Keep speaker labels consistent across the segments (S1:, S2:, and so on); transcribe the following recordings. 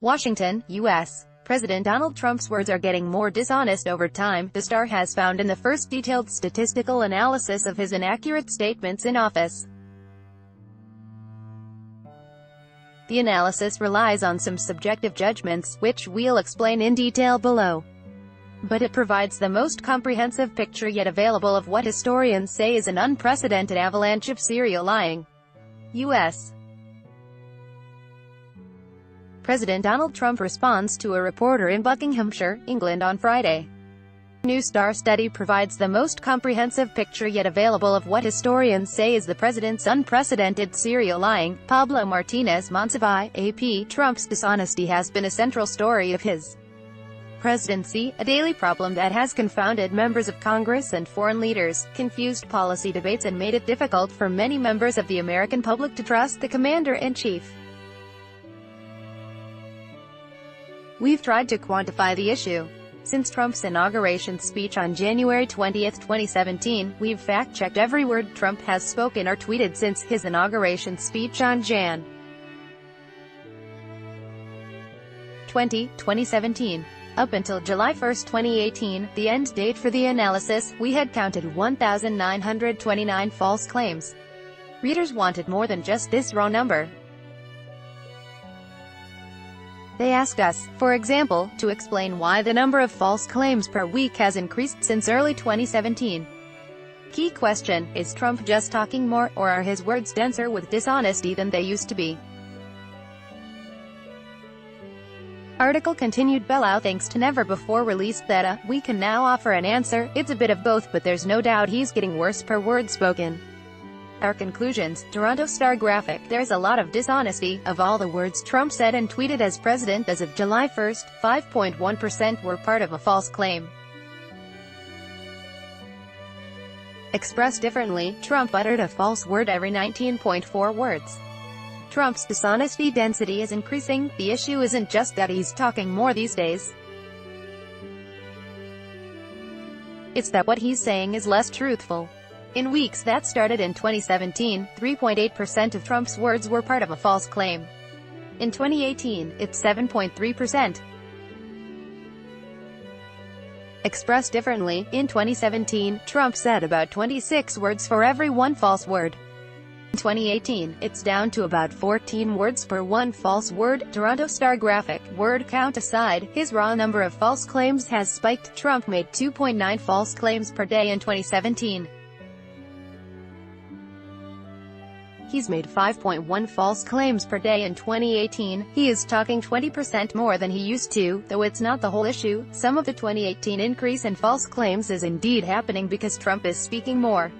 S1: Washington, U.S. President Donald Trump's words are getting more dishonest over time, the Star has found in the first detailed statistical analysis of his inaccurate statements in office. The analysis relies on some subjective judgments, which we'll explain in detail below. But it provides the most comprehensive picture yet available of what historians say is an unprecedented avalanche of serial lying. U.S. President Donald Trump responds to a reporter in Buckinghamshire, England on Friday. New Star study provides the most comprehensive picture yet available of what historians say is the president's unprecedented serial lying. Pablo Martinez Monsiváis, AP. Trump's dishonesty has been a central story of his presidency, a daily problem that has confounded members of Congress and foreign leaders, confused policy debates and made it difficult for many members of the American public to trust the commander-in-chief. We've tried to quantify the issue. Since Trump's inauguration speech on January 20, 2017, we've fact-checked every word Trump has spoken or tweeted since his inauguration speech on Jan. 20, 2017. Up until July 1, 2018, the end date for the analysis, we had counted 1,929 false claims. Readers wanted more than just this raw number. They asked us, for example, to explain why the number of false claims per week has increased since early 2017. Key question: is Trump just talking more, or are his words denser with dishonesty than they used to be? Article continued. Below. Thanks to never-before-released data, we can now offer an answer. It's a bit of both, but there's no doubt he's getting worse per word spoken. Our conclusions. Toronto Star graphic. There's a lot of dishonesty. Of all the words Trump said and tweeted as president as of July 1, 5.1% were part of a false claim. Expressed differently, Trump uttered a false word every 19.4 words. Trump's dishonesty density is increasing. The issue isn't just that he's talking more these days. It's that what he's saying is less truthful. In weeks that started in 2017, 3.8% of Trump's words were part of a false claim. In 2018, it's 7.3%. Expressed differently, in 2017, Trump said about 26 words for every one false word. In 2018, it's down to about 14 words per one false word. Toronto Star graphic. Word count aside, his raw number of false claims has spiked. Trump made 2.9 false claims per day in 2017. He's made 5.1 false claims per day in 2018. He is talking 20% more than he used to, though it's not the whole issue. Some of the 2018 increase in false claims is indeed happening because Trump is speaking more.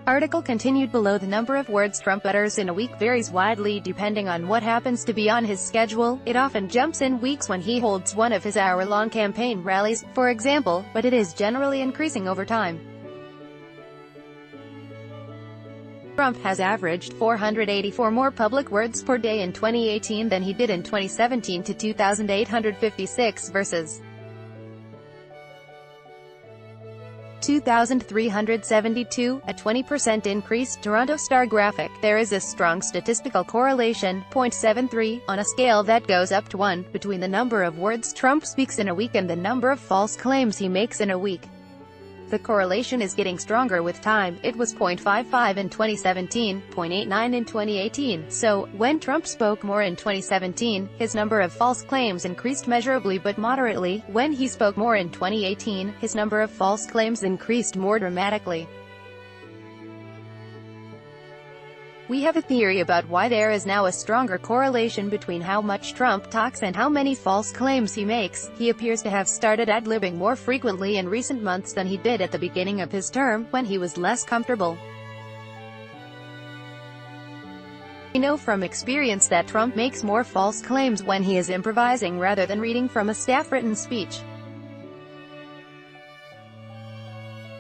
S1: Article continued. Below. The number of words Trump utters in a week varies widely depending on what happens to be on his schedule. It often jumps in weeks when he holds one of his hour-long campaign rallies, for example, but it is generally increasing over time. Trump has averaged 484 more public words per day in 2018 than he did in 2017 to 2,856 versus 2,372, a 20% increase. Toronto Star graphic. There is a strong statistical correlation, 0.73, on a scale that goes up to 1, between the number of words Trump speaks in a week and the number of false claims he makes in a week. The correlation is getting stronger with time. It was 0.55 in 2017, 0.89 in 2018. So, when Trump spoke more in 2017, his number of false claims increased measurably but moderately. When he spoke more in 2018, his number of false claims increased more dramatically. We have a theory about why there is now a stronger correlation between how much Trump talks and how many false claims he makes. He appears to have started ad-libbing more frequently in recent months than he did at the beginning of his term, when he was less comfortable. We know from experience that Trump makes more false claims when he is improvising rather than reading from a staff-written speech.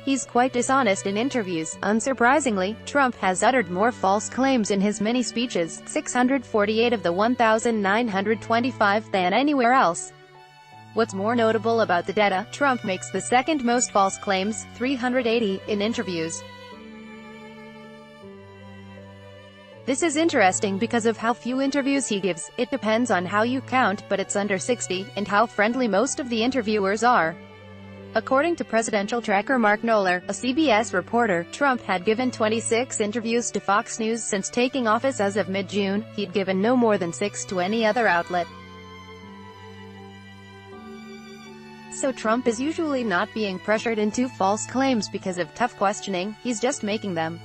S1: He's quite dishonest in interviews. Unsurprisingly, Trump has uttered more false claims in his many speeches, 648 of the 1,925, than anywhere else. What's more notable about the data, Trump makes the second most false claims, 380, in interviews. This is interesting because of how few interviews he gives. It depends on how you count, but it's under 60, and how friendly most of the interviewers are. According to presidential tracker Mark Knoller, a CBS reporter, Trump had given 26 interviews to Fox News since taking office as of mid-June. He'd given no more than 6 to any other outlet. So Trump is usually not being pressured into false claims because of tough questioning, he's just making them.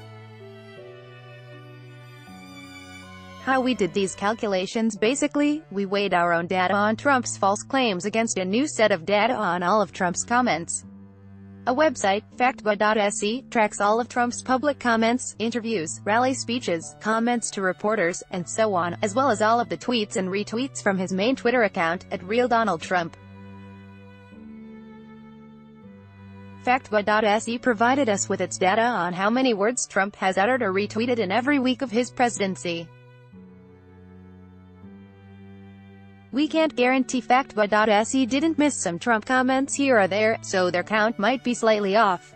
S1: How we did these calculations: basically, we weighed our own data on Trump's false claims against a new set of data on all of Trump's comments. A website, factba.se, tracks all of Trump's public comments, interviews, rally speeches, comments to reporters, and so on, as well as all of the tweets and retweets from his main Twitter account, @RealDonaldTrump. Factba.se provided us with its data on how many words Trump has uttered or retweeted in every week of his presidency. We can't guarantee Factba.se didn't miss some Trump comments here or there, so their count might be slightly off.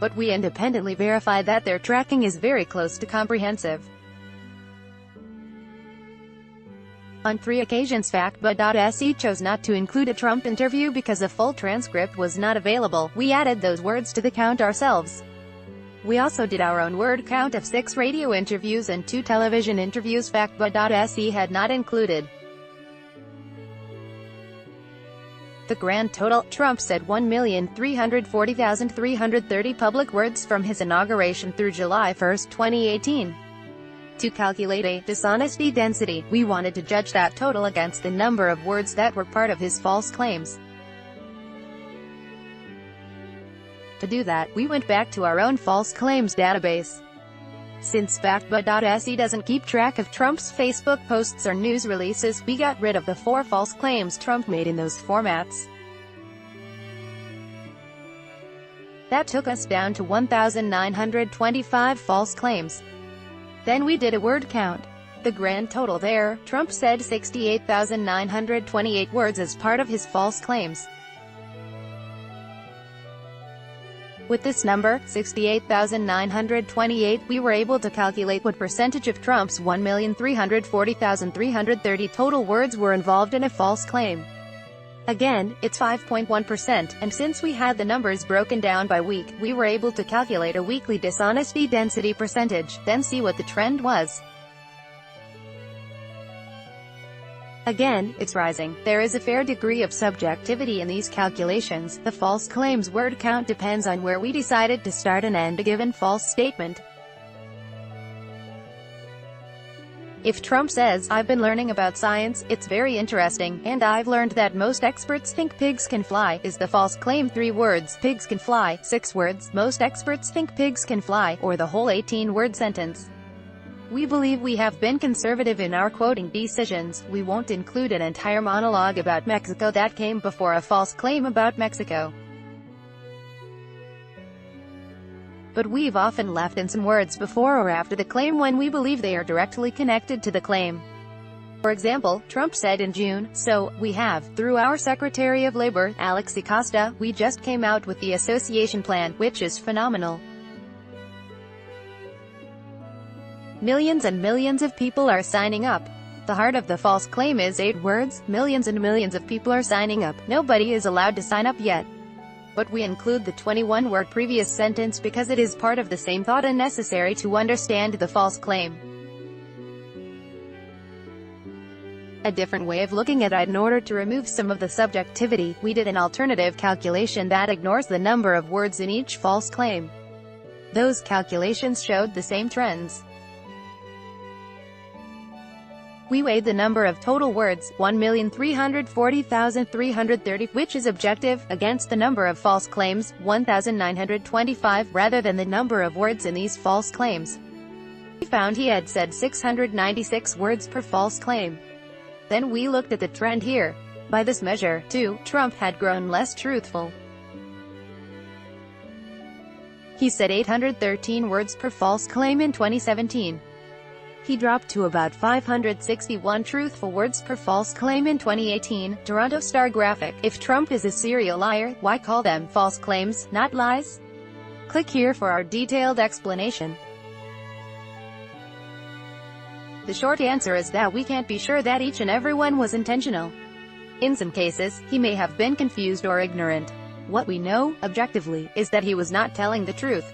S1: But we independently verify that their tracking is very close to comprehensive. On 3 occasions Factba.se chose not to include a Trump interview because a full transcript was not available. We added those words to the count ourselves. We also did our own word count of 6 radio interviews and 2 television interviews Factba.se had not included. The grand total: Trump said 1,340,330 public words from his inauguration through July 1, 2018. To calculate a dishonesty density, we wanted to judge that total against the number of words that were part of his false claims. To do that, we went back to our own false claims database. Since Factba.se doesn't keep track of Trump's Facebook posts or news releases, we got rid of the 4 false claims Trump made in those formats. That took us down to 1,925 false claims. Then we did a word count. The grand total there: Trump said 68,928 words as part of his false claims. With this number, 68,928, we were able to calculate what percentage of Trump's 1,340,330 total words were involved in a false claim. Again, it's 5.1%, and since we had the numbers broken down by week, we were able to calculate a weekly dishonesty density percentage, then see what the trend was. Again, it's rising. There is a fair degree of subjectivity in these calculations. The false claims word count depends on where we decided to start and end a given false statement. If Trump says, "I've been learning about science, it's very interesting, and I've learned that most experts think pigs can fly," is the false claim 3 words, "pigs can fly," 6 words, "most experts think pigs can fly," or the whole 18-word sentence. We believe we have been conservative in our quoting decisions. We won't include an entire monologue about Mexico that came before a false claim about Mexico. But we've often left in some words before or after the claim when we believe they are directly connected to the claim. For example, Trump said in June, "So, we have, through our Secretary of Labor, Alex Acosta, we just came out with the association plan, which is phenomenal. Millions and millions of people are signing up." The heart of the false claim is 8 words, millions and millions of people are signing up. Nobody is allowed to sign up yet. But we include the 21-word previous sentence because it is part of the same thought and necessary to understand the false claim. A different way of looking at it: in order to remove some of the subjectivity, we did an alternative calculation that ignores the number of words in each false claim. Those calculations showed the same trends. We weighed the number of total words, 1,340,330, which is objective, against the number of false claims, 1,925, rather than the number of words in these false claims. We found he had said 696 words per false claim. Then we looked at the trend here. By this measure, too, Trump had grown less truthful. He said 813 words per false claim in 2017. He dropped to about 561 truthful words per false claim in 2018. Toronto Star graphic: if Trump is a serial liar, why call them false claims, not lies? Click here for our detailed explanation. The short answer is that we can't be sure that each and every one was intentional. In some cases, he may have been confused or ignorant. What we know, objectively, is that he was not telling the truth.